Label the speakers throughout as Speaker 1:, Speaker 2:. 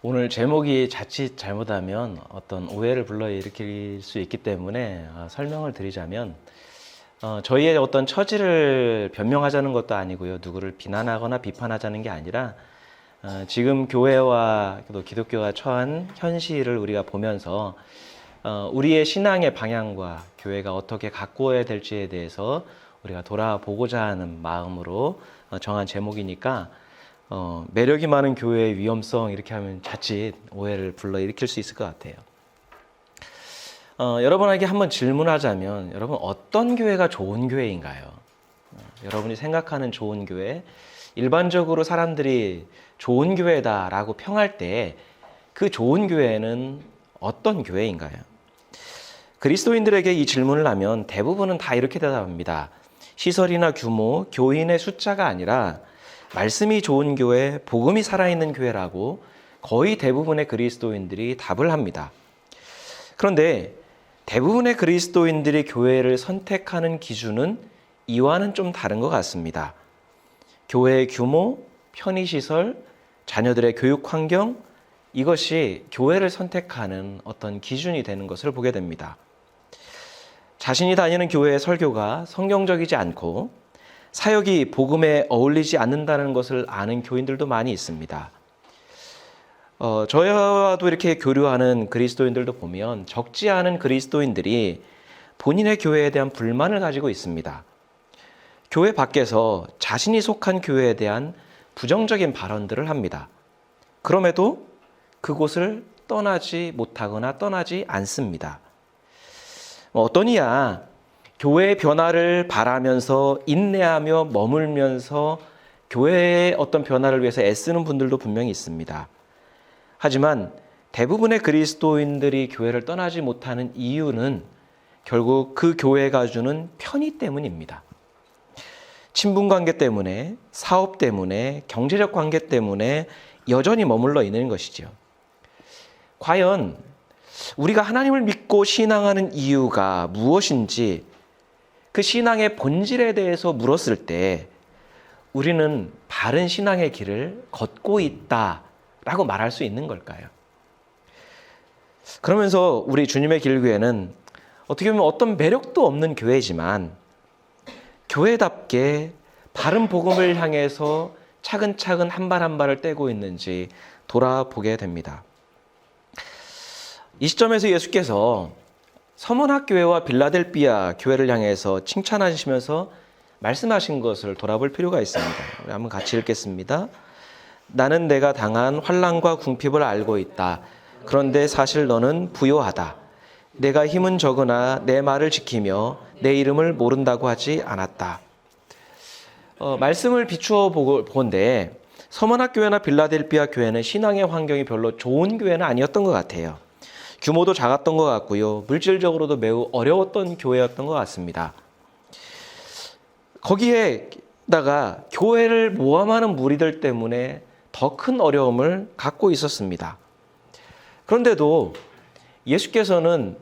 Speaker 1: 오늘 제목이 자칫 잘못하면 어떤 오해를 불러일으킬 수 있기 때문에 설명을 드리자면 저희의 어떤 처지를 변명하자는 것도 아니고요. 누구를 비난하거나 비판하자는 게 아니라 지금 교회와 또 기독교가 처한 현실을 우리가 보면서 우리의 신앙의 방향과 교회가 어떻게 가꾸어야 될지에 대해서 우리가 돌아보고자 하는 마음으로 정한 제목이니까 매력이 많은 교회의 위험성 이렇게 하면 자칫 오해를 불러일으킬 수 있을 것 같아요. 여러분에게 한번 질문하자면 여러분 어떤 교회가 좋은 교회인가요? 여러분이 생각하는 좋은 교회, 일반적으로 사람들이 좋은 교회다라고 평할 때 그 좋은 교회는 어떤 교회인가요? 그리스도인들에게 이 질문을 하면 대부분은 다 이렇게 대답합니다. 시설이나 규모, 교인의 숫자가 아니라 말씀이 좋은 교회, 복음이 살아있는 교회라고 거의 대부분의 그리스도인들이 답을 합니다. 그런데 대부분의 그리스도인들이 교회를 선택하는 기준은 이와는 좀 다른 것 같습니다. 교회의 규모, 편의시설, 자녀들의 교육 환경, 이것이 교회를 선택하는 어떤 기준이 되는 것을 보게 됩니다. 자신이 다니는 교회의 설교가 성경적이지 않고 사역이 복음에 어울리지 않는다는 것을 아는 교인들도 많이 있습니다. 저와도 이렇게 교류하는 그리스도인들도 보면 적지 않은 그리스도인들이 본인의 교회에 대한 불만을 가지고 있습니다. 교회 밖에서 자신이 속한 교회에 대한 부정적인 발언들을 합니다. 그럼에도 그곳을 떠나지 못하거나 떠나지 않습니다. 어떤 이야 교회의 변화를 바라면서 인내하며 머물면서 교회의 어떤 변화를 위해서 애쓰는 분들도 분명히 있습니다. 하지만 대부분의 그리스도인들이 교회를 떠나지 못하는 이유는 결국 그 교회가 주는 편의 때문입니다. 친분 관계 때문에, 사업 때문에, 경제적 관계 때문에 여전히 머물러 있는 것이죠. 과연 우리가 하나님을 믿고 신앙하는 이유가 무엇인지 그 신앙의 본질에 대해서 물었을 때 우리는 바른 신앙의 길을 걷고 있다라고 말할 수 있는 걸까요? 그러면서 우리 주님의 길교회는 어떻게 보면 어떤 매력도 없는 교회지만 교회답게 바른 복음을 향해서 차근차근 한 발 한 발을 떼고 있는지 돌아보게 됩니다. 이 시점에서 예수께서 서문학 교회와 빌라델비아 교회를 향해서 칭찬하시면서 말씀하신 것을 돌아볼 필요가 있습니다. 우리 한번 같이 읽겠습니다. 나는 내가 당한 환난과 궁핍을 알고 있다. 그런데 사실 너는 부요하다. 내가 힘은 적으나 내 말을 지키며 내 이름을 모른다고 하지 않았다. 말씀을 비추어 본데 서문학 교회나 빌라델비아 교회는 신앙의 환경이 별로 좋은 교회는 아니었던 것 같아요. 규모도 작았던 것 같고요. 물질적으로도 매우 어려웠던 교회였던 것 같습니다. 거기에다가 교회를 모함하는 무리들 때문에 더 큰 어려움을 갖고 있었습니다. 그런데도 예수께서는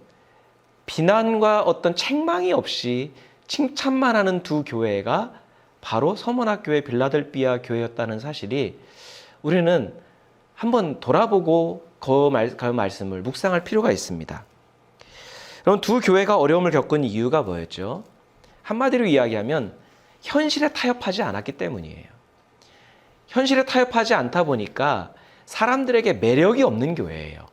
Speaker 1: 비난과 어떤 책망이 없이 칭찬만 하는 두 교회가 바로 서문학 교회, 빌라델비아 교회였다는 사실이 우리는 한번 돌아보고 그 말씀을 묵상할 필요가 있습니다. 그럼 두 교회가 어려움을 겪은 이유가 뭐였죠? 한마디로 이야기하면 현실에 타협하지 않았기 때문이에요. 현실에 타협하지 않다 보니까 사람들에게 매력이 없는 교회예요.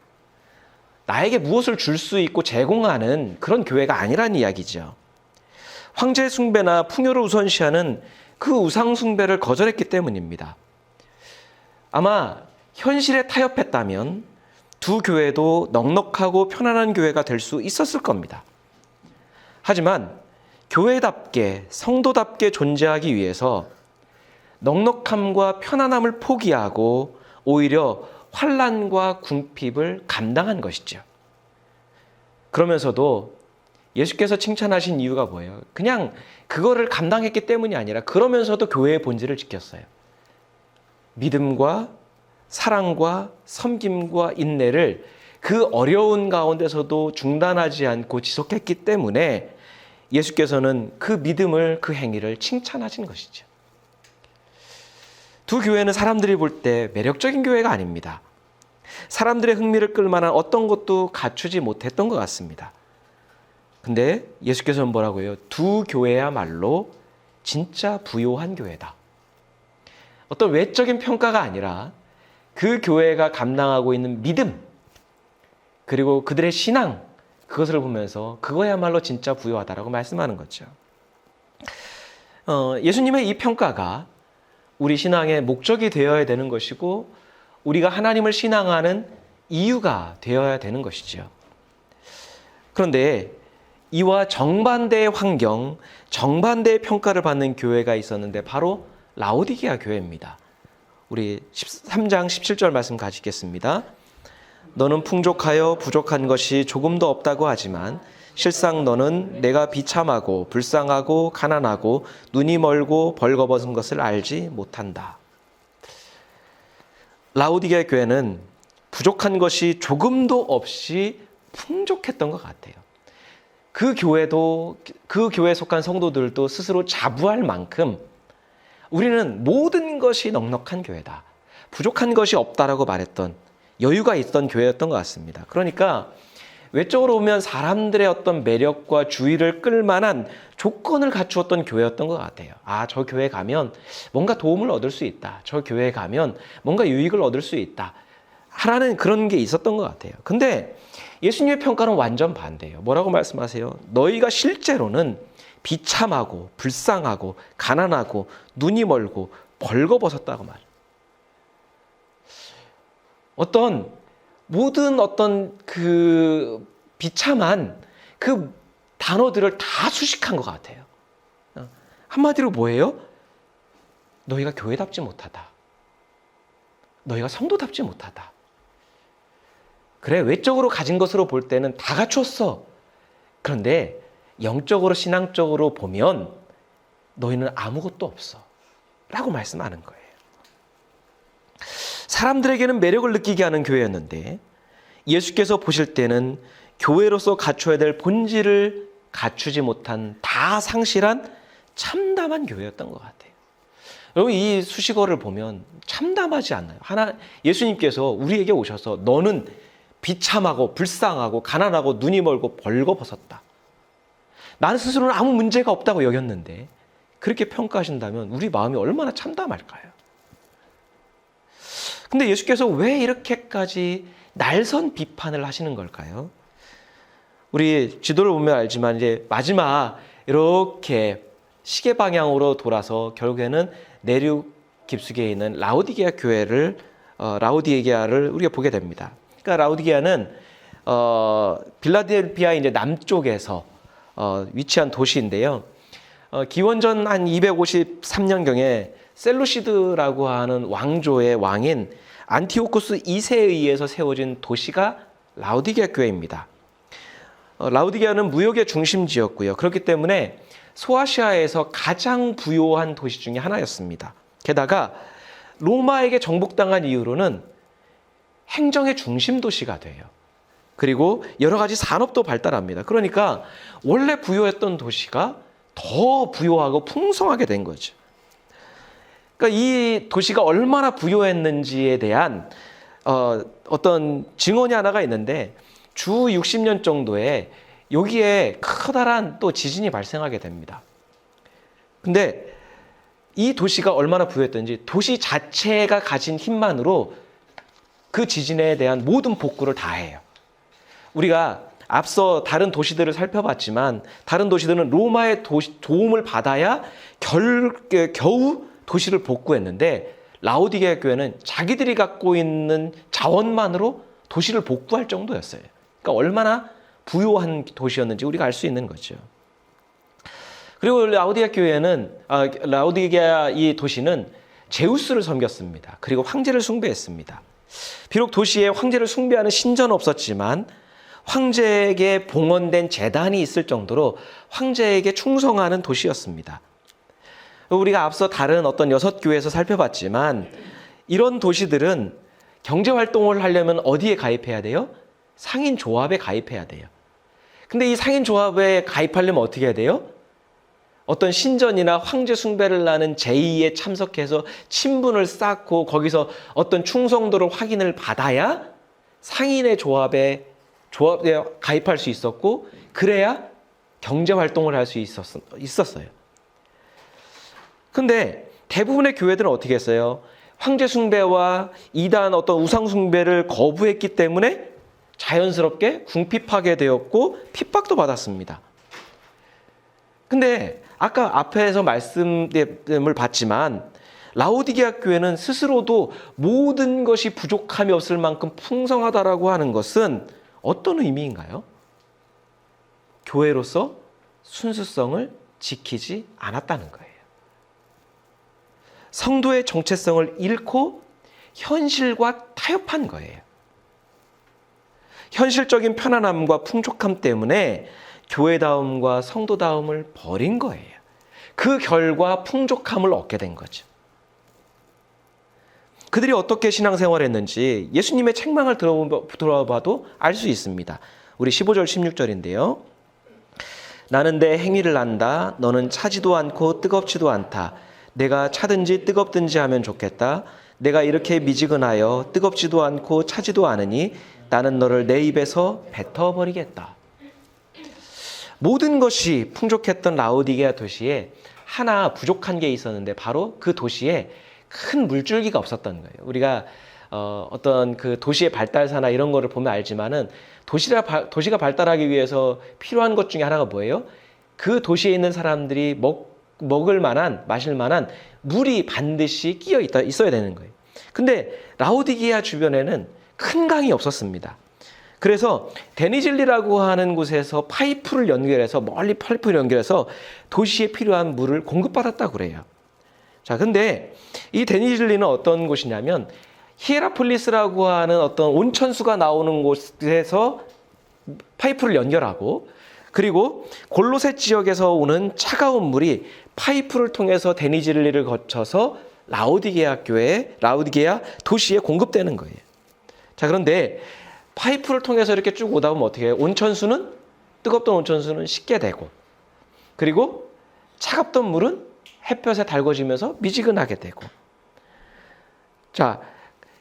Speaker 1: 나에게 무엇을 줄 수 있고 제공하는 그런 교회가 아니란 이야기죠. 황제 숭배나 풍요를 우선시하는 그 우상 숭배를 거절했기 때문입니다. 아마 현실에 타협했다면 두 교회도 넉넉하고 편안한 교회가 될 수 있었을 겁니다. 하지만 교회답게 성도답게 존재하기 위해서 넉넉함과 편안함을 포기하고 오히려 환난과 궁핍을 감당한 것이죠. 그러면서도 예수께서 칭찬하신 이유가 뭐예요? 그냥 그거를 감당했기 때문이 아니라 그러면서도 교회의 본질을 지켰어요. 믿음과 사랑과 섬김과 인내를 그 어려운 가운데서도 중단하지 않고 지속했기 때문에 예수께서는 그 믿음을, 그 행위를 칭찬하신 것이죠. 두 교회는 사람들이 볼 때 매력적인 교회가 아닙니다. 사람들의 흥미를 끌만한 어떤 것도 갖추지 못했던 것 같습니다. 근데 예수께서는 뭐라고 해요? 두 교회야말로 진짜 부요한 교회다. 어떤 외적인 평가가 아니라 그 교회가 감당하고 있는 믿음, 그리고 그들의 신앙, 그것을 보면서 그거야말로 진짜 부요하다라고 말씀하는 거죠. 예수님의 이 평가가 우리 신앙의 목적이 되어야 되는 것이고 우리가 하나님을 신앙하는 이유가 되어야 되는 것이죠. 그런데 이와 정반대의 환경, 정반대의 평가를 받는 교회가 있었는데 바로 라오디게아 교회입니다. 우리 3장 17절 말씀 가지겠습니다. 너는 풍족하여 부족한 것이 조금도 없다고 하지만 실상 너는 내가 비참하고 불쌍하고 가난하고 눈이 멀고 벌거벗은 것을 알지 못한다. 라오디게아 교회는 부족한 것이 조금도 없이 풍족했던 것 같아요. 그 교회에 속한 성도들도 스스로 자부할 만큼 우리는 모든 것이 넉넉한 교회다. 부족한 것이 없다라고 말했던, 여유가 있던 교회였던 것 같습니다. 그러니까 외적으로 보면 사람들의 어떤 매력과 주의를 끌만한 조건을 갖추었던 교회였던 것 같아요. 아, 저 교회 가면 뭔가 도움을 얻을 수 있다. 저 교회 가면 뭔가 유익을 얻을 수 있다. 하라는 그런 게 있었던 것 같아요. 근데 예수님의 평가는 완전 반대예요. 뭐라고 말씀하세요? 너희가 실제로는 비참하고 불쌍하고 가난하고 눈이 멀고 벌거벗었다고 말해요. 모든 그 비참한 그 단어들을 다 수식한 것 같아요. 한마디로 뭐예요? 너희가 교회답지 못하다. 너희가 성도답지 못하다. 그래, 외적으로 가진 것으로 볼 때는 다 갖췄어. 그런데 영적으로 신앙적으로 보면 너희는 아무것도 없어. 라고 말씀하는 거예요. 사람들에게는 매력을 느끼게 하는 교회였는데 예수께서 보실 때는 교회로서 갖춰야 될 본질을 갖추지 못한 다 상실한 참담한 교회였던 것 같아요. 여러분, 이 수식어를 보면 참담하지 않나요? 예수님께서 우리에게 오셔서 너는 비참하고 불쌍하고 가난하고 눈이 멀고 벌거벗었다. 나는 스스로는 아무 문제가 없다고 여겼는데 그렇게 평가하신다면 우리 마음이 얼마나 참담할까요? 근데 예수께서 왜 이렇게까지 날선 비판을 하시는 걸까요? 우리 지도를 보면 알지만 이제 마지막 이렇게 시계 방향으로 돌아서 결국에는 내륙 깊숙이에 있는 라오디게아를 우리가 보게 됩니다. 그러니까 라오디게아는 빌라델피아 이제 남쪽에서 위치한 도시인데요. 기원전 한 253년경에 셀루시드라고 하는 왕조의 왕인 안티오쿠스 2세에 의해서 세워진 도시가 라오디게아 교회입니다. 라오디게아는 무역의 중심지였고요. 그렇기 때문에 소아시아에서 가장 부요한 도시 중에 하나였습니다. 게다가 로마에게 정복당한 이후로는 행정의 중심 도시가 돼요. 그리고 여러 가지 산업도 발달합니다. 그러니까 원래 부요했던 도시가 더 부요하고 풍성하게 된 거죠. 그러니까 이 도시가 얼마나 부요했는지에 대한 어떤 증언이 하나가 있는데 주 60년 정도에 여기에 커다란 또 지진이 발생하게 됩니다. 근데 이 도시가 얼마나 부유했던지 도시 자체가 가진 힘만으로 그 지진에 대한 모든 복구를 다 해요. 우리가 앞서 다른 도시들을 살펴봤지만 다른 도시들은 로마의 도움을 받아야 겨우 도시를 복구했는데 라오디게아 교회는 자기들이 갖고 있는 자원만으로 도시를 복구할 정도였어요. 그러니까 얼마나 부유한 도시였는지 우리가 알 수 있는 거죠. 그리고 라오디게아 이 도시는 제우스를 섬겼습니다. 그리고 황제를 숭배했습니다. 비록 도시에 황제를 숭배하는 신전은 없었지만 황제에게 봉헌된 제단이 있을 정도로 황제에게 충성하는 도시였습니다. 우리가 앞서 다른 어떤 6교회에서 살펴봤지만 이런 도시들은 경제활동을 하려면 어디에 가입해야 돼요? 상인조합에 가입해야 돼요. 근데 이 상인조합에 가입하려면 어떻게 해야 돼요? 어떤 신전이나 황제 숭배를 하는 제의에 참석해서 친분을 쌓고 거기서 어떤 충성도를 확인을 받아야 상인의 조합에 가입할 수 있었고, 그래야 경제 활동을 할 수 있었어요. 근데 대부분의 교회들은 어떻게 했어요? 황제 숭배와 이단 어떤 우상 숭배를 거부했기 때문에 자연스럽게 궁핍하게 되었고 핍박도 받았습니다. 근데 아까 앞에서 말씀을 봤지만 라오디게아 교회는 스스로도 모든 것이 부족함이 없을 만큼 풍성하다라고 하는 것은 어떤 의미인가요? 교회로서 순수성을 지키지 않았다는 거예요. 성도의 정체성을 잃고 현실과 타협한 거예요. 현실적인 편안함과 풍족함 때문에 교회다움과 성도다움을 버린 거예요. 그 결과 풍족함을 얻게 된 거죠. 그들이 어떻게 신앙생활을 했는지 예수님의 책망을 들어봐도 알 수 있습니다. 우리 15절 16절인데요. 나는 내 행위를 안다. 너는 차지도 않고 뜨겁지도 않다. 내가 차든지 뜨겁든지 하면 좋겠다. 내가 이렇게 미지근하여 뜨겁지도 않고 차지도 않으니 나는 너를 내 입에서 뱉어버리겠다. 모든 것이 풍족했던 라오디게아 도시에 하나 부족한 게 있었는데 바로 그 도시에 큰 물줄기가 없었던 거예요. 우리가 어떤 그 도시의 발달사나 이런 거를 보면 알지만은 도시가 발달하기 위해서 필요한 것 중에 하나가 뭐예요? 그 도시에 있는 사람들이 먹을 만한, 마실 만한 물이 반드시 있어야 되는 거예요. 근데 라오디게아 주변에는 큰 강이 없었습니다. 그래서 데니질리라고 하는 곳에서 멀리 파이프를 연결해서 도시에 필요한 물을 공급받았다고 그래요. 자, 근데 이 데니질리는 어떤 곳이냐면 히에라폴리스라고 하는 어떤 온천수가 나오는 곳에서 파이프를 연결하고, 그리고 골로새 지역에서 오는 차가운 물이 파이프를 통해서 데니질리를 거쳐서 라오디게아 도시에 공급되는 거예요. 자, 그런데 파이프를 통해서 이렇게 쭉 오다 보면 어떻게 해요? 뜨겁던 온천수는 식게 되고, 그리고 차갑던 물은 햇볕에 달궈지면서 미지근하게 되고. 자,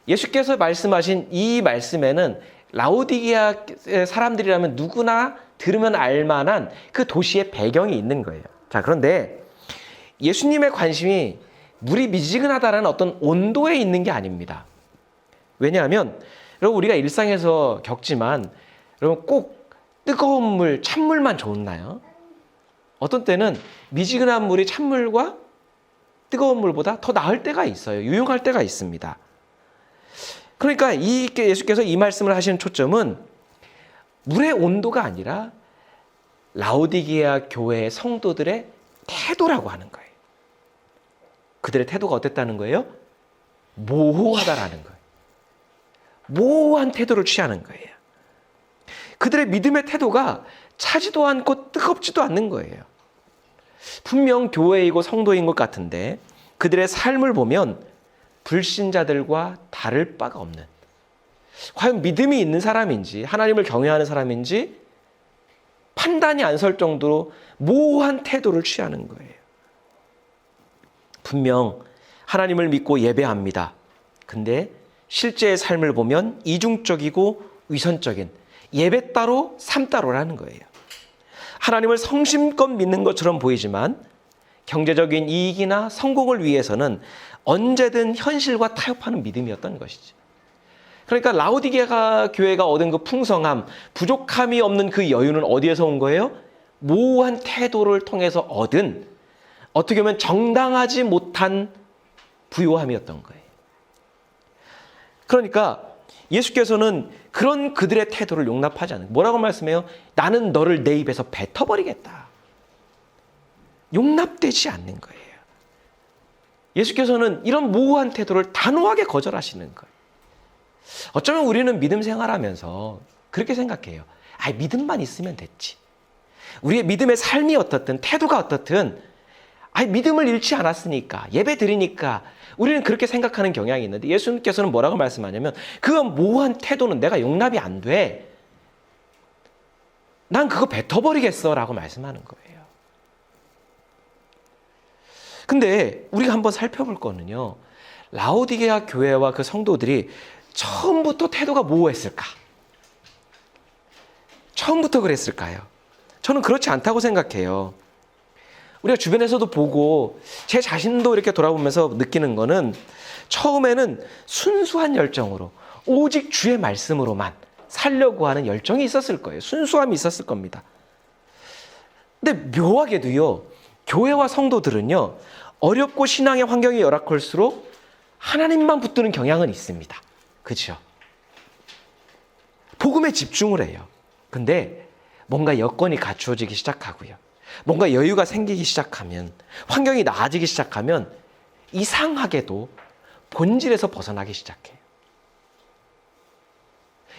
Speaker 1: 예수께서 말씀하신 이 말씀에는 라오디게아 사람들이라면 누구나 들으면 알만한 그 도시의 배경이 있는 거예요. 자, 그런데 예수님의 관심이 물이 미지근하다는 어떤 온도에 있는 게 아닙니다. 왜냐하면 여러분, 우리가 일상에서 겪지만 여러분, 꼭 뜨거운 물, 찬물만 좋나요? 어떤 때는 미지근한 물이 찬물과 뜨거운 물보다 더 나을 때가 있어요. 유용할 때가 있습니다. 그러니까 예수께서 이 말씀을 하시는 초점은 물의 온도가 아니라 라오디게아 교회의 성도들의 태도라고 하는 거예요. 그들의 태도가 어땠다는 거예요? 모호하다라는 거예요. 모호한 태도를 취하는 거예요. 그들의 믿음의 태도가 차지도 않고 뜨겁지도 않는 거예요. 분명 교회이고 성도인 것 같은데 그들의 삶을 보면 불신자들과 다를 바가 없는, 과연 믿음이 있는 사람인지 하나님을 경외하는 사람인지 판단이 안 설 정도로 모호한 태도를 취하는 거예요. 분명 하나님을 믿고 예배합니다. 근데 실제의 삶을 보면 이중적이고 위선적인, 예배 따로 삶 따로라는 거예요. 하나님을 성심껏 믿는 것처럼 보이지만 경제적인 이익이나 성공을 위해서는 언제든 현실과 타협하는 믿음이었던 것이죠. 그러니까 라오디게아 교회가 얻은 그 풍성함, 부족함이 없는 그 여유는 어디에서 온 거예요? 모호한 태도를 통해서 얻은, 어떻게 보면 정당하지 못한 부요함이었던 거예요. 그러니까 예수께서는 그런 그들의 태도를 용납하지 않는, 뭐라고 말씀해요? 나는 너를 내 입에서 뱉어버리겠다. 용납되지 않는 거예요. 예수께서는 이런 모호한 태도를 단호하게 거절하시는 거예요. 어쩌면 우리는 믿음 생활하면서 그렇게 생각해요. 믿음만 있으면 됐지. 우리의 믿음의 삶이 어떻든 태도가 어떻든 믿음을 잃지 않았으니까, 예배 드리니까 우리는 그렇게 생각하는 경향이 있는데 예수님께서는 뭐라고 말씀하냐면 그 모호한 태도는 내가 용납이 안 돼. 난 그거 뱉어버리겠어 라고 말씀하는 거예요. 근데 우리가 한번 살펴볼 거는요, 라오디게아 교회와 그 성도들이 처음부터 태도가 모호했을까? 처음부터 그랬을까요? 저는 그렇지 않다고 생각해요. 우리가 주변에서도 보고 제 자신도 이렇게 돌아보면서 느끼는 거는 처음에는 순수한 열정으로 오직 주의 말씀으로만 살려고 하는 열정이 있었을 거예요. 순수함이 있었을 겁니다. 근데 묘하게도요, 교회와 성도들은요, 어렵고 신앙의 환경이 열악할수록 하나님만 붙드는 경향은 있습니다. 그렇죠? 복음에 집중을 해요. 근데 뭔가 여건이 갖추어지기 시작하고요, 뭔가 여유가 생기기 시작하면, 환경이 나아지기 시작하면 이상하게도 본질에서 벗어나기 시작해요.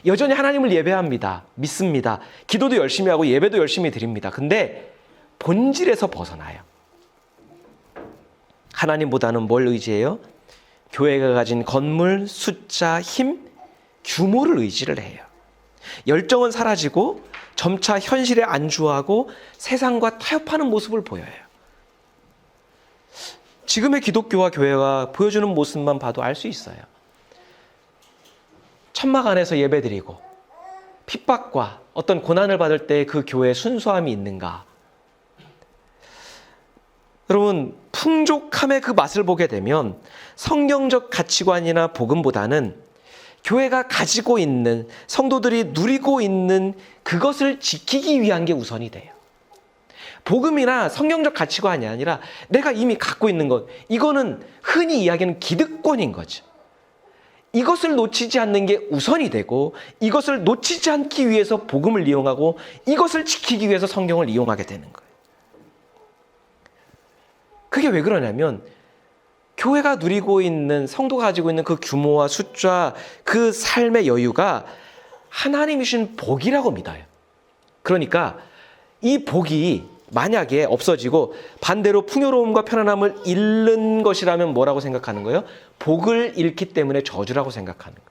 Speaker 1: 여전히 하나님을 예배합니다. 믿습니다. 기도도 열심히 하고 예배도 열심히 드립니다. 근데 본질에서 벗어나요. 하나님보다는 뭘 의지해요? 교회가 가진 건물, 숫자, 힘, 규모를 의지를 해요. 열정은 사라지고 점차 현실에 안주하고 세상과 타협하는 모습을 보여요. 지금의 기독교와 교회가 보여주는 모습만 봐도 알 수 있어요. 천막 안에서 예배드리고 핍박과 어떤 고난을 받을 때 그 교회에 순수함이 있는가? 여러분, 풍족함의 그 맛을 보게 되면 성경적 가치관이나 복음보다는 교회가 가지고 있는, 성도들이 누리고 있는 그것을 지키기 위한 게 우선이 돼요. 복음이나 성경적 가치관이 아니라 내가 이미 갖고 있는 것, 이거는 흔히 이야기하는 기득권인 거죠. 이것을 놓치지 않는 게 우선이 되고, 이것을 놓치지 않기 위해서 복음을 이용하고, 이것을 지키기 위해서 성경을 이용하게 되는 거예요. 그게 왜 그러냐면 교회가 누리고 있는, 성도가 가지고 있는 그 규모와 숫자, 그 삶의 여유가 하나님이 주신 복이라고 믿어요. 그러니까 이 복이 만약에 없어지고 반대로 풍요로움과 편안함을 잃는 것이라면 뭐라고 생각하는 거예요? 복을 잃기 때문에 저주라고 생각하는 거예요.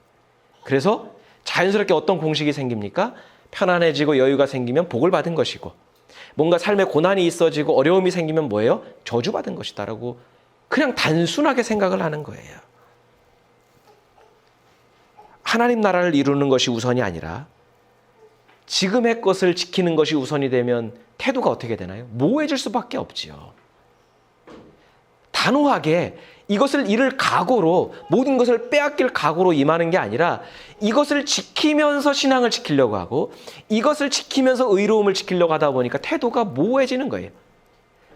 Speaker 1: 그래서 자연스럽게 어떤 공식이 생깁니까? 편안해지고 여유가 생기면 복을 받은 것이고, 뭔가 삶에 고난이 있어지고 어려움이 생기면 뭐예요? 저주받은 것이다라고 그냥 단순하게 생각을 하는 거예요. 하나님 나라를 이루는 것이 우선이 아니라 지금의 것을 지키는 것이 우선이 되면 태도가 어떻게 되나요? 모호해질 수밖에 없지요. 단호하게 이것을 잃을 각오로, 모든 것을 빼앗길 각오로 임하는 게 아니라 이것을 지키면서 신앙을 지키려고 하고, 이것을 지키면서 의로움을 지키려고 하다 보니까 태도가 모호해지는 거예요.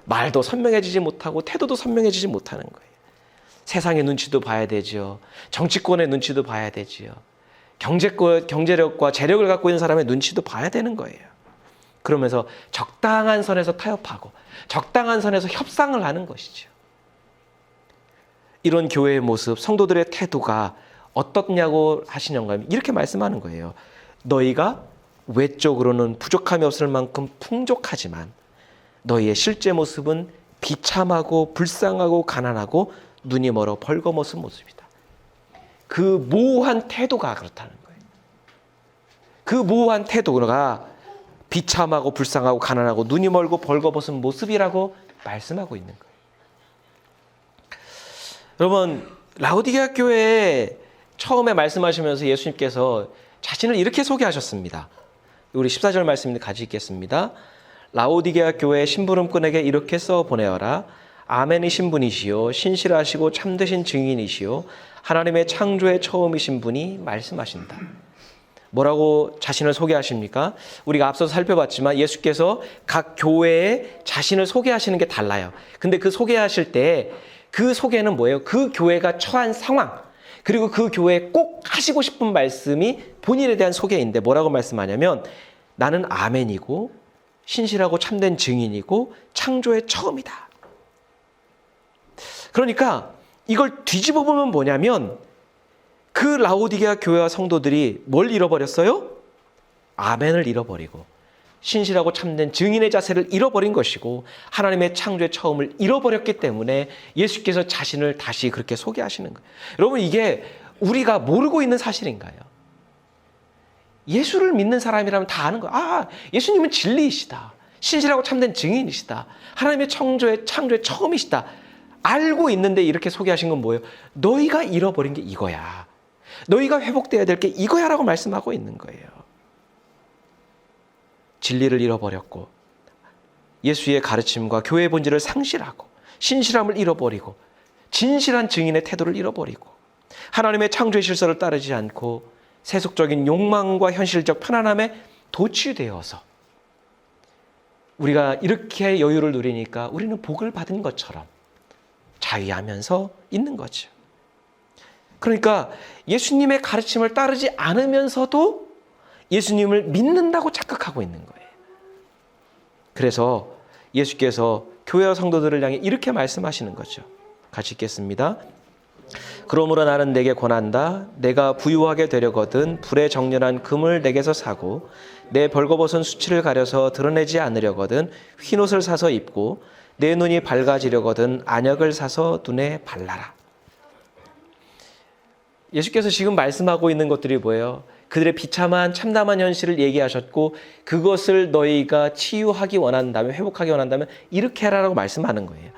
Speaker 1: 말도 선명해지지 못하고 태도도 선명해지지 못하는 거예요. 세상의 눈치도 봐야 되죠. 정치권의 눈치도 봐야 되지요. 경제력과 재력을 갖고 있는 사람의 눈치도 봐야 되는 거예요. 그러면서 적당한 선에서 타협하고 적당한 선에서 협상을 하는 것이죠. 이런 교회의 모습, 성도들의 태도가 어떻냐고 하시는가, 이렇게 말씀하는 거예요. 너희가 외적으로는 부족함이 없을 만큼 풍족하지만 너희의 실제 모습은 비참하고 불쌍하고 가난하고 눈이 멀어 벌거벗은 모습이다. 그 모호한 태도가 그렇다는 거예요. 그 모호한 태도가 비참하고 불쌍하고 가난하고 눈이 멀고 벌거벗은 모습이라고 말씀하고 있는 거예요. 여러분, 라오디게아 교회에 처음에 말씀하시면서 예수님께서 자신을 이렇게 소개하셨습니다. 우리 14절 말씀 같이 읽겠습니다. 라오디게아 교회 심부름꾼에게 이렇게 써 보내어라. 아멘이신 분이시요 신실하시고 참되신 증인이시요 하나님의 창조의 처음이신 분이 말씀하신다. 뭐라고 자신을 소개하십니까? 우리가 앞서서 살펴봤지만 예수께서 각 교회에 자신을 소개하시는 게 달라요. 근데 그 소개하실 때 그 소개는 뭐예요? 그 교회가 처한 상황, 그리고 그 교회에 꼭 하시고 싶은 말씀이 본인에 대한 소개인데 뭐라고 말씀하냐면 나는 아멘이고 신실하고 참된 증인이고 창조의 처음이다. 그러니까 이걸 뒤집어 보면 뭐냐면 그 라오디게아 교회와 성도들이 뭘 잃어버렸어요? 아멘을 잃어버리고 신실하고 참된 증인의 자세를 잃어버린 것이고 하나님의 창조의 처음을 잃어버렸기 때문에 예수께서 자신을 다시 그렇게 소개하시는 거예요. 여러분, 이게 우리가 모르고 있는 사실인가요? 예수를 믿는 사람이라면 다 아는 거예요. 아, 예수님은 진리이시다. 신실하고 참된 증인이시다. 하나님의 창조의 처음이시다. 알고 있는데 이렇게 소개하신 건 뭐예요? 너희가 잃어버린 게 이거야. 너희가 회복되어야 될 게 이거야 라고 말씀하고 있는 거예요. 진리를 잃어버렸고 예수의 가르침과 교회의 본질을 상실하고 신실함을 잃어버리고 진실한 증인의 태도를 잃어버리고 하나님의 창조의 질서를 따르지 않고 세속적인 욕망과 현실적 편안함에 도취되어서 우리가 이렇게 여유를 누리니까 우리는 복을 받은 것처럼 자위하면서 있는 거죠. 그러니까 예수님의 가르침을 따르지 않으면서도 예수님을 믿는다고 착각하고 있는 거예요. 그래서 예수께서 교회와 성도들을 향해 이렇게 말씀하시는 거죠. 같이 읽겠습니다. 그러므로 나는 내게 권한다. 내가 부유하게 되려거든 불의 정렬한 금을 내게서 사고 내 벌거벗은 수치를 가려서 드러내지 않으려거든 흰옷을 사서 입고 내 눈이 밝아지려거든 안약을 사서 눈에 발라라. 예수께서 지금 말씀하고 있는 것들이 뭐예요? 그들의 비참한 참담한 현실을 얘기하셨고 그것을 너희가 치유하기 원한다면 회복하기 원한다면 이렇게 해라라고 말씀하는 거예요.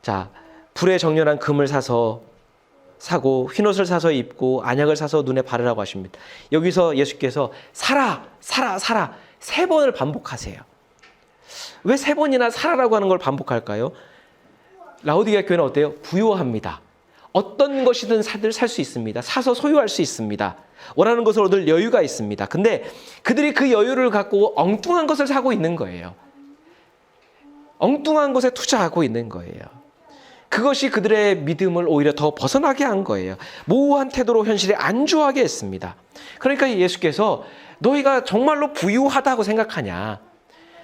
Speaker 1: 자, 불에 정렬한 금을 사고 흰옷을 사서 입고 안약을 사서 눈에 바르라고 하십니다. 여기서 예수께서 사라 3번을 반복하세요. 왜 3번이나 사라라고 하는 걸 반복할까요? 라오디게아 교회는 어때요? 부유합니다. 어떤 것이든 살 수 있습니다. 사서 소유할 수 있습니다. 원하는 것을 얻을 여유가 있습니다. 근데 그들이 그 여유를 갖고 엉뚱한 것을 사고 있는 거예요. 엉뚱한 것에 투자하고 있는 거예요. 그것이 그들의 믿음을 오히려 더 벗어나게 한 거예요. 모호한 태도로 현실에 안주하게 했습니다. 그러니까 예수께서 너희가 정말로 부유하다고 생각하냐?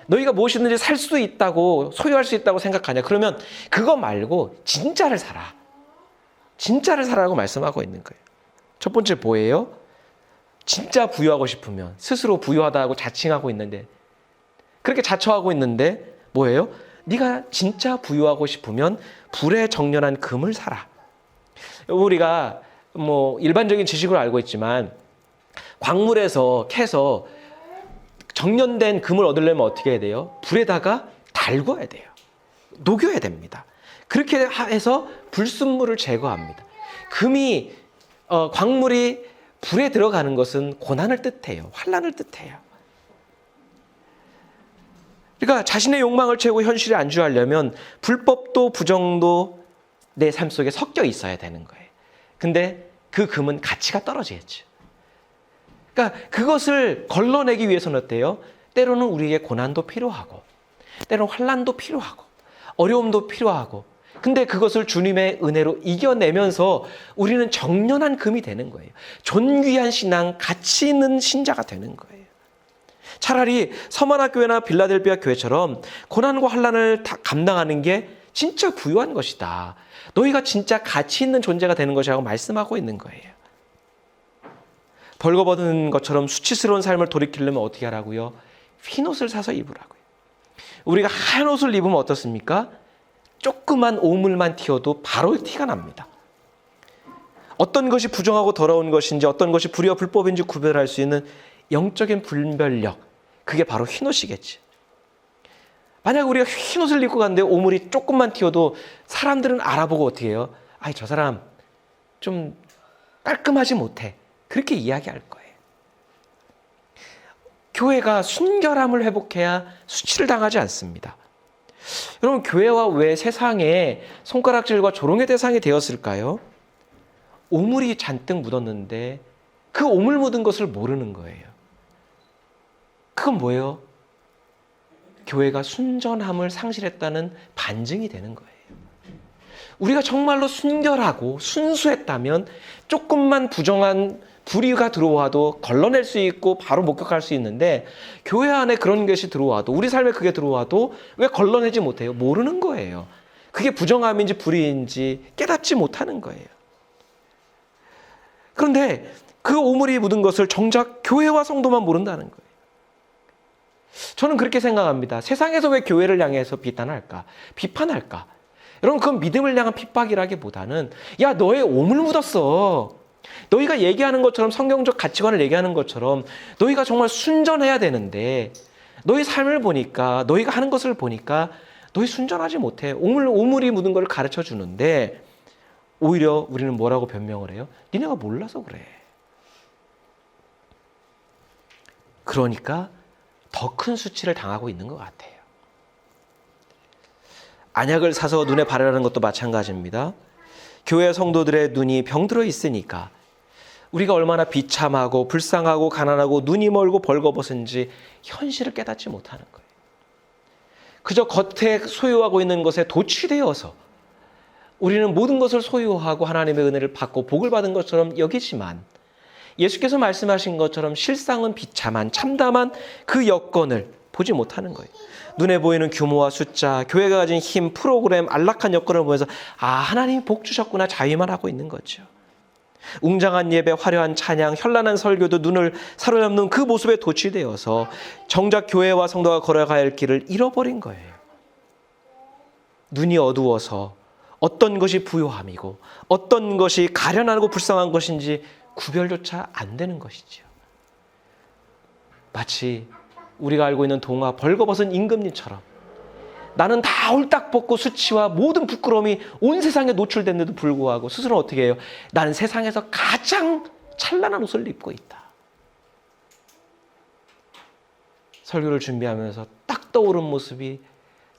Speaker 1: 너희가 무엇이든지 살 수 있다고 소유할 수 있다고 생각하냐? 그러면 그거 말고 진짜를 사라. 진짜를 사라고 말씀하고 있는 거예요. 첫 번째 뭐예요? 진짜 부유하고 싶으면 스스로 부유하다고 자칭하고 있는데 그렇게 자처하고 있는데 뭐예요? 네가 진짜 부유하고 싶으면 불에 정렬한 금을 사라. 우리가 일반적인 지식으로 알고 있지만 광물에서 캐서 정련된 금을 얻으려면 어떻게 해야 돼요? 불에다가 달궈야 돼요. 녹여야 됩니다. 그렇게 해서 불순물을 제거합니다. 광물이 불에 들어가는 것은 고난을 뜻해요. 환난을 뜻해요. 그러니까 자신의 욕망을 채우고 현실에 안주하려면 불법도 부정도 내 삶 속에 섞여 있어야 되는 거예요. 근데 그 금은 가치가 떨어지겠죠. 그러니까 그것을 걸러내기 위해서는 어때요? 때로는 우리에게 고난도 필요하고 때로는 환난도 필요하고 어려움도 필요하고 근데 그것을 주님의 은혜로 이겨내면서 우리는 정련한 금이 되는 거예요. 존귀한 신앙, 가치 있는 신자가 되는 거예요. 차라리 서머나 교회나 빌라델비아 교회처럼 고난과 환난을 다 감당하는 게 진짜 부유한 것이다. 너희가 진짜 가치 있는 존재가 되는 것이라고 말씀하고 있는 거예요. 벌거벗은 것처럼 수치스러운 삶을 돌이키려면 어떻게 하라고요? 흰옷을 사서 입으라고요. 우리가 하얀 옷을 입으면 어떻습니까? 조그만 오물만 튀어도 바로 티가 납니다. 어떤 것이 부정하고 더러운 것인지 어떤 것이 불의와 불법인지 구별할 수 있는 영적인 분별력, 그게 바로 흰옷이겠지. 만약 우리가 흰옷을 입고 갔는데 오물이 조금만 튀어도 사람들은 알아보고 어떻게 해요? 저 사람 좀 깔끔하지 못해. 그렇게 이야기할 거예요. 교회가 순결함을 회복해야 수치를 당하지 않습니다. 여러분, 교회와 왜 세상에 손가락질과 조롱의 대상이 되었을까요? 오물이 잔뜩 묻었는데 그 오물 묻은 것을 모르는 거예요. 그건 뭐예요? 교회가 순전함을 상실했다는 반증이 되는 거예요. 우리가 정말로 순결하고 순수했다면 조금만 부정한 불의가 들어와도 걸러낼 수 있고 바로 목격할 수 있는데 교회 안에 그런 것이 들어와도 우리 삶에 그게 들어와도 왜 걸러내지 못해요? 모르는 거예요. 그게 부정함인지 불의인지 깨닫지 못하는 거예요. 그런데 그 오물이 묻은 것을 정작 교회와 성도만 모른다는 거예요. 저는 그렇게 생각합니다. 세상에서 왜 교회를 향해서 비판할까? 여러분, 그건 믿음을 향한 핍박이라기보다는 야, 너의 오물 묻었어. 너희가 얘기하는 것처럼 성경적 가치관을 얘기하는 것처럼 너희가 정말 순전해야 되는데 너희 삶을 보니까 너희가 하는 것을 보니까 너희 순전하지 못해. 오물이 묻은 걸 가르쳐 주는데 오히려 우리는 뭐라고 변명을 해요? 니네가 몰라서 그래. 그러니까 더 큰 수치를 당하고 있는 것 같아요. 안약을 사서 눈에 바르라는 것도 마찬가지입니다. 교회 성도들의 눈이 병들어 있으니까 우리가 얼마나 비참하고 불쌍하고 가난하고 눈이 멀고 벌거벗은지 현실을 깨닫지 못하는 거예요. 그저 겉에 소유하고 있는 것에 도취되어서 우리는 모든 것을 소유하고 하나님의 은혜를 받고 복을 받은 것처럼 여기지만 예수께서 말씀하신 것처럼 실상은 비참한 참담한 그 여건을 보지 못하는 거예요. 눈에 보이는 규모와 숫자, 교회가 가진 힘, 프로그램, 안락한 여건을 보면서 하나님이 복 주셨구나 자위만 하고 있는 거죠. 웅장한 예배, 화려한 찬양, 현란한 설교도 눈을 사로잡는 그 모습에 도취되어서 정작 교회와 성도가 걸어가야 할 길을 잃어버린 거예요. 눈이 어두워서 어떤 것이 부요함이고 어떤 것이 가련하고 불쌍한 것인지 구별조차 안 되는 것이죠. 마치 우리가 알고 있는 동화 벌거벗은 임금님처럼 나는 다 홀딱 벗고 수치와 모든 부끄러움이 온 세상에 노출됐는데도 불구하고 스스로 어떻게 해요? 나는 세상에서 가장 찬란한 옷을 입고 있다. 설교를 준비하면서 딱 떠오른 모습이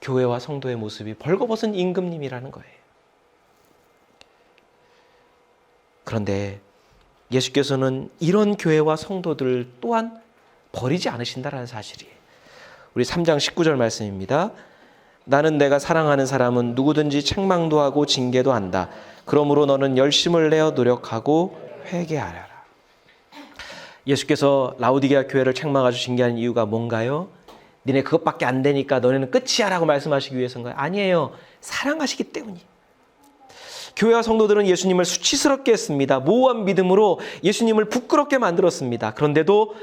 Speaker 1: 교회와 성도의 모습이 벌거벗은 임금님이라는 거예요. 그런데 예수께서는 이런 교회와 성도들 또한 버리지 않으신다라는 사실이에요. 우리 3장 19절 말씀입니다. 나는 내가 사랑하는 사람은 누구든지 책망도 하고 징계도 한다. 그러므로 너는 열심을 내어 노력하고 회개하라. 예수께서 라오디게아 교회를 책망하시고 징계하는 이유가 뭔가요? 니네 그것밖에 안 되니까 너네는 끝이야 라고 말씀하시기 위해서인가요? 아니에요. 사랑하시기 때문이에요. 교회와 성도들은 예수님을 수치스럽게 했습니다. 모호한 믿음으로 예수님을 부끄럽게 만들었습니다. 그런데도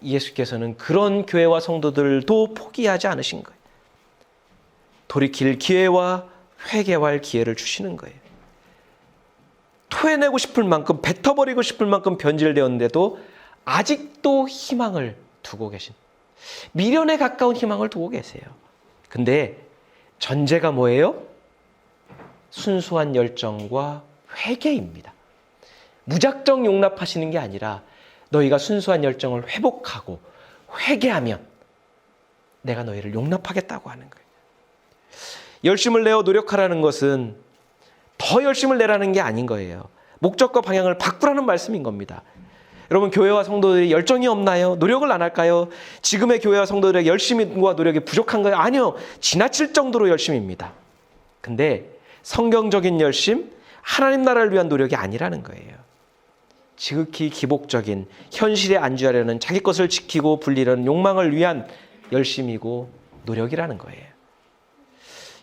Speaker 1: 예수께서는 그런 교회와 성도들도 포기하지 않으신 거예요. 돌이킬 기회와 회개할 기회를 주시는 거예요. 토해내고 싶을 만큼 뱉어버리고 싶을 만큼 변질되었는데도 아직도 희망을 두고 계신, 미련에 가까운 희망을 두고 계세요. 근데 전제가 뭐예요? 순수한 열정과 회개입니다. 무작정 용납하시는 게 아니라 너희가 순수한 열정을 회복하고 회개하면 내가 너희를 용납하겠다고 하는 거예요. 열심을 내어 노력하라는 것은 더 열심을 내라는 게 아닌 거예요. 목적과 방향을 바꾸라는 말씀인 겁니다. 여러분, 교회와 성도들이 열정이 없나요? 노력을 안 할까요? 지금의 교회와 성도들의 열심과 노력이 부족한가요? 아니요. 지나칠 정도로 열심입니다. 근데 성경적인 열심, 하나님 나라를 위한 노력이 아니라는 거예요. 지극히 기복적인 현실에 안주하려는 자기 것을 지키고 불리려는 욕망을 위한 열심이고 노력이라는 거예요.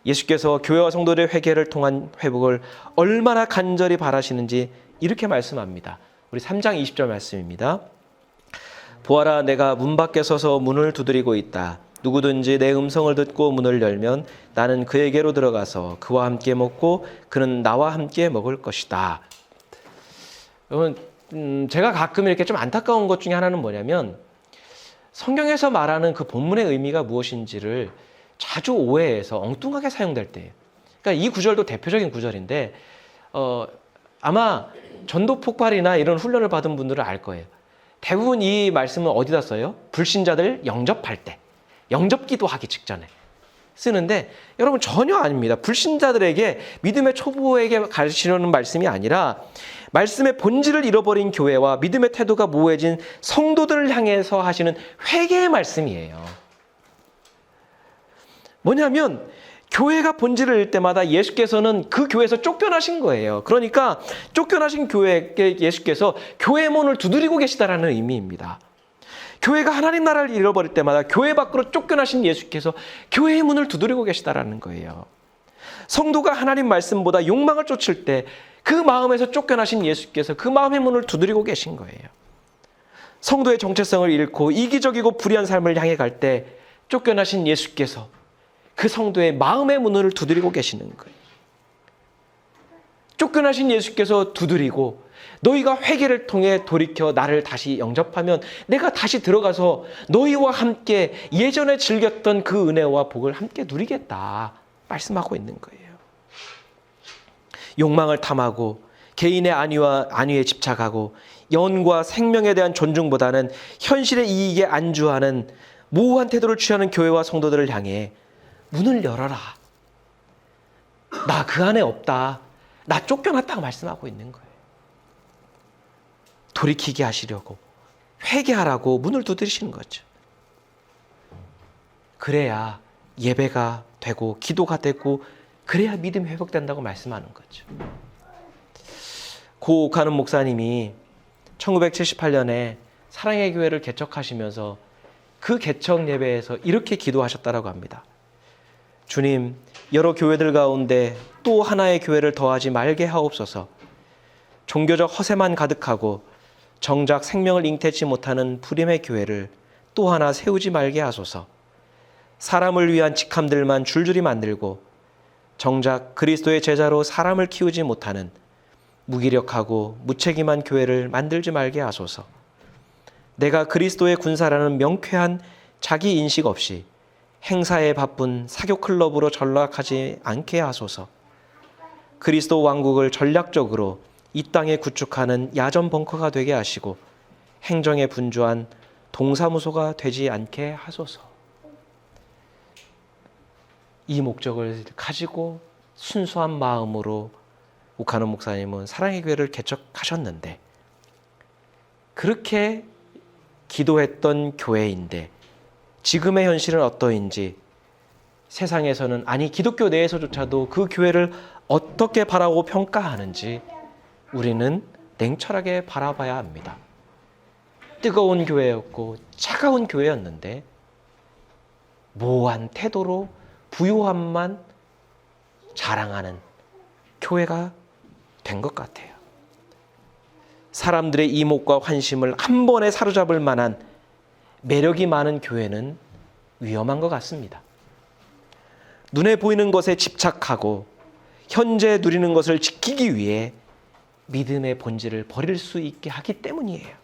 Speaker 1: 예수께서 교회와 성도들의 회개를 통한 회복을 얼마나 간절히 바라시는지 이렇게 말씀합니다. 우리 3장 20절 말씀입니다. 보아라, 내가 문 밖에 서서 문을 두드리고 있다. 누구든지 내 음성을 듣고 문을 열면 나는 그에게로 들어가서 그와 함께 먹고 그는 나와 함께 먹을 것이다. 여러분, 제가 가끔 이렇게 좀 안타까운 것 중에 하나는 뭐냐면 성경에서 말하는 그 본문의 의미가 무엇인지를 자주 오해해서 엉뚱하게 사용될 때예요. 그러니까 이 구절도 대표적인 구절인데 아마 전도 폭발이나 이런 훈련을 받은 분들은 알 거예요. 대부분 이 말씀은 어디다 써요? 불신자들 영접할 때, 영접 기도하기 직전에 쓰는데 여러분 전혀 아닙니다. 불신자들에게, 믿음의 초보에게 가르치려는 말씀이 아니라 말씀의 본질을 잃어버린 교회와 믿음의 태도가 모호해진 성도들을 향해서 하시는 회개의 말씀이에요. 뭐냐면 교회가 본질을 잃을 때마다 예수께서는 그 교회에서 쫓겨나신 거예요. 그러니까 쫓겨나신 교회에게 예수께서 교회의 문을 두드리고 계시다라는 의미입니다. 교회가 하나님 나라를 잃어버릴 때마다 교회 밖으로 쫓겨나신 예수께서 교회의 문을 두드리고 계시다라는 거예요. 성도가 하나님 말씀보다 욕망을 쫓을 때 그 마음에서 쫓겨나신 예수께서 그 마음의 문을 두드리고 계신 거예요. 성도의 정체성을 잃고 이기적이고 불의한 삶을 향해 갈 때 쫓겨나신 예수께서 그 성도의 마음의 문을 두드리고 계시는 거예요. 쫓겨나신 예수께서 두드리고 너희가 회개를 통해 돌이켜 나를 다시 영접하면 내가 다시 들어가서 너희와 함께 예전에 즐겼던 그 은혜와 복을 함께 누리겠다 말씀하고 있는 거예요. 욕망을 탐하고 개인의 안위에 집착하고 영혼과 생명에 대한 존중보다는 현실의 이익에 안주하는 모호한 태도를 취하는 교회와 성도들을 향해 문을 열어라. 나 그 안에 없다. 나 쫓겨났다고 말씀하고 있는 거예요. 돌이키게 하시려고, 회개하라고 문을 두드리시는 거죠. 그래야 예배가 되고 기도가 되고 그래야 믿음이 회복된다고 말씀하는 거죠. 고 옥하는 목사님이 1978년에 사랑의 교회를 개척하시면서 그 개척 예배에서 이렇게 기도하셨다고 합니다. 주님, 여러 교회들 가운데 또 하나의 교회를 더하지 말게 하옵소서. 종교적 허세만 가득하고 정작 생명을 잉태치 못하는 불임의 교회를 또 하나 세우지 말게 하소서. 사람을 위한 직함들만 줄줄이 만들고 정작 그리스도의 제자로 사람을 키우지 못하는 무기력하고 무책임한 교회를 만들지 말게 하소서. 내가 그리스도의 군사라는 명쾌한 자기 인식 없이 행사에 바쁜 사교 클럽으로 전락하지 않게 하소서. 그리스도 왕국을 전략적으로 이 땅에 구축하는 야전 벙커가 되게 하시고 행정에 분주한 동사무소가 되지 않게 하소서. 이 목적을 가지고 순수한 마음으로 옥하는 목사님은 사랑의 교회를 개척하셨는데, 그렇게 기도했던 교회인데 지금의 현실은 어떠인지, 세상에서는, 아니 기독교 내에서조차도 그 교회를 어떻게 바라고 평가하는지 우리는 냉철하게 바라봐야 합니다. 뜨거운 교회였고 차가운 교회였는데 모호한 태도로 부요함만 자랑하는 교회가 된 것 같아요. 사람들의 이목과 환심을 한 번에 사로잡을 만한 매력이 많은 교회는 위험한 것 같습니다. 눈에 보이는 것에 집착하고 현재 누리는 것을 지키기 위해 믿음의 본질을 버릴 수 있게 하기 때문이에요.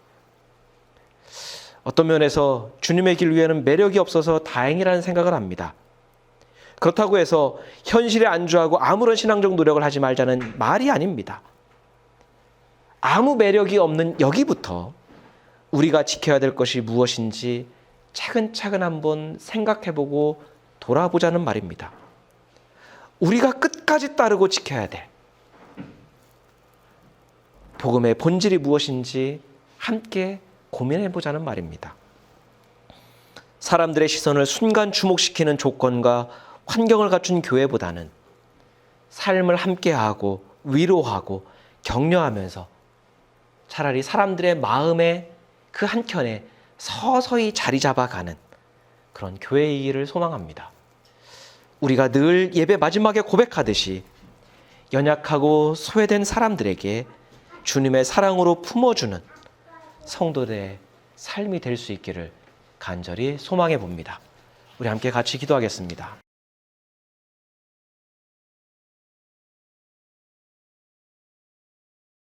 Speaker 1: 어떤 면에서 주님의 길 위에는 매력이 없어서 다행이라는 생각을 합니다. 그렇다고 해서 현실에 안주하고 아무런 신앙적 노력을 하지 말자는 말이 아닙니다. 아무 매력이 없는 여기부터 우리가 지켜야 될 것이 무엇인지 차근차근 한번 생각해보고 돌아보자는 말입니다. 우리가 끝까지 따르고 지켜야 될 복음의 본질이 무엇인지 함께 고민해보자는 말입니다. 사람들의 시선을 순간 주목시키는 조건과 환경을 갖춘 교회보다는 삶을 함께하고 위로하고 격려하면서 차라리 사람들의 마음의 그 한켠에 서서히 자리 잡아가는 그런 교회이기를 소망합니다. 우리가 늘 예배 마지막에 고백하듯이 연약하고 소외된 사람들에게 주님의 사랑으로 품어주는 성도들의 삶이 될 수 있기를 간절히 소망해 봅니다. 우리 함께 같이 기도하겠습니다.